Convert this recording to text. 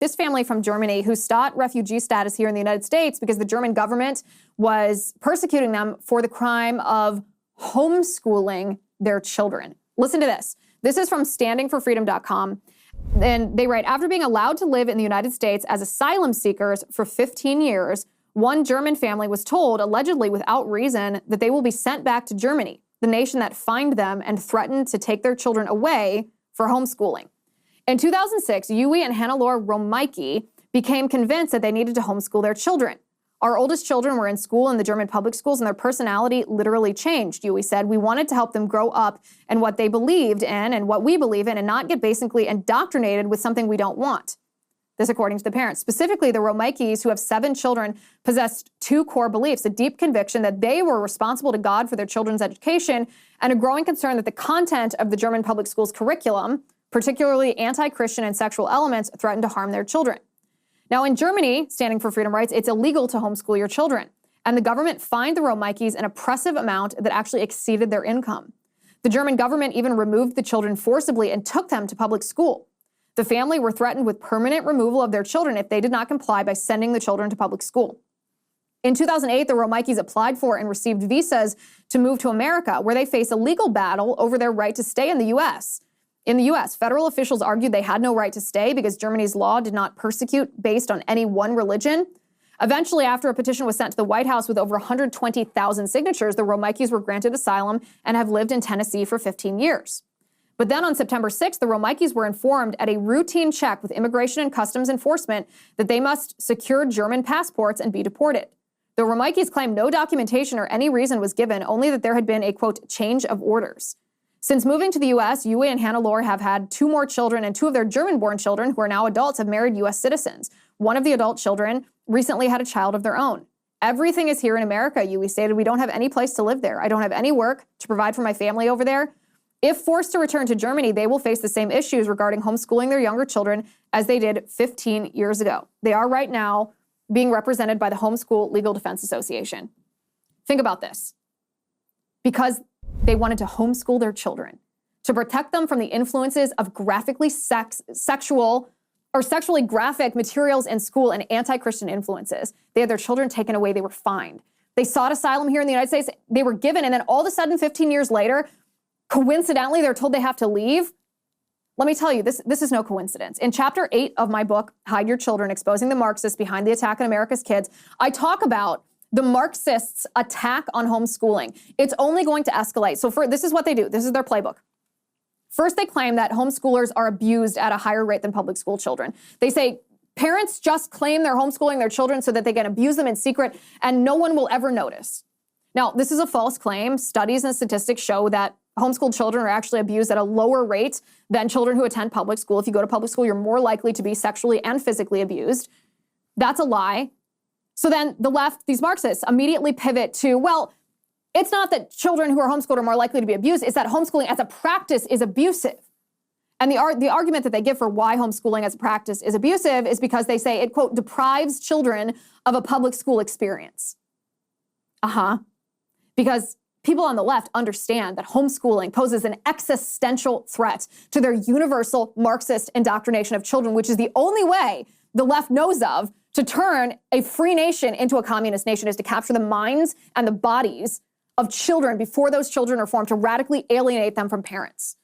This family from Germany who sought refugee status here in the United States because the German government was persecuting them for the crime of homeschooling their children. Listen to this. This is from standingforfreedom.com. And they write, after being allowed to live in the United States as asylum seekers for 15 years, one German family was told, allegedly without reason, that they will be sent back to Germany, the nation that fined them and threatened to take their children away for homeschooling. In 2006, Yui and Hannelore Romeike became convinced that they needed to homeschool their children. Our oldest children were in school in the German public schools and their personality literally changed, Yui said. We wanted to help them grow up in what they believed in and what we believe in and not get basically indoctrinated with something we don't want. This according to the parents. Specifically, the Romeikes, who have 7 children, possessed 2 core beliefs: a deep conviction that they were responsible to God for their children's education and a growing concern that the content of the German public schools curriculum, particularly anti-Christian and sexual elements, threatened to harm their children. Now, in Germany, Standing for Freedom writes, it's illegal to homeschool your children. And the government fined the Romeikes an oppressive amount that actually exceeded their income. The German government even removed the children forcibly and took them to public school. The family were threatened with permanent removal of their children if they did not comply by sending the children to public school. In 2008, the Romeikes applied for and received visas to move to America, where they face a legal battle over their right to stay in the U.S. In the U.S., federal officials argued they had no right to stay because Germany's law did not persecute based on any one religion. Eventually, after a petition was sent to the White House with over 120,000 signatures, the Romeikes were granted asylum and have lived in Tennessee for 15 years. But then on September 6th, the Romeikes were informed at a routine check with Immigration and Customs Enforcement that they must secure German passports and be deported. The Romeikes claimed no documentation or any reason was given, only that there had been a, quote, change of orders. Since moving to the U.S., Yui and Hannelore have had 2 more children, and 2 of their German-born children, who are now adults, have married U.S. citizens. One of the adult children recently had a child of their own. Everything is here in America, Yui stated. We don't have any place to live there. I don't have any work to provide for my family over there. If forced to return to Germany, they will face the same issues regarding homeschooling their younger children as they did 15 years ago. They are right now being represented by the Homeschool Legal Defense Association. Think about this. Because they wanted to homeschool their children to protect them from the influences of graphically sexually graphic materials in school and anti-Christian influences. They had their children taken away. They were fined. They sought asylum here in the United States. They were given. And then all of a sudden, 15 years later, coincidentally, they're told they have to leave. Let me tell you, this is no coincidence. In chapter 8 of my book, Hide Your Children, Exposing the Marxists Behind the Attack on America's Kids, I talk about the Marxists' attack on homeschooling. It's only going to escalate. So this is what they do. This is their playbook. First, they claim that homeschoolers are abused at a higher rate than public school children. They say parents just claim they're homeschooling their children so that they can abuse them in secret and no one will ever notice. Now, this is a false claim. Studies and statistics show that homeschooled children are actually abused at a lower rate than children who attend public school. If you go to public school, you're more likely to be sexually and physically abused. That's a lie. So then the left, these Marxists, immediately pivot to, well, it's not that children who are homeschooled are more likely to be abused. It's that homeschooling as a practice is abusive. And the argument that they give for why homeschooling as a practice is abusive is because they say it, quote, deprives children of a public school experience. Because people on the left understand that homeschooling poses an existential threat to their universal Marxist indoctrination of children, which is the only way the left knows of to turn a free nation into a communist nation, is to capture the minds and the bodies of children before those children are formed, to radically alienate them from parents.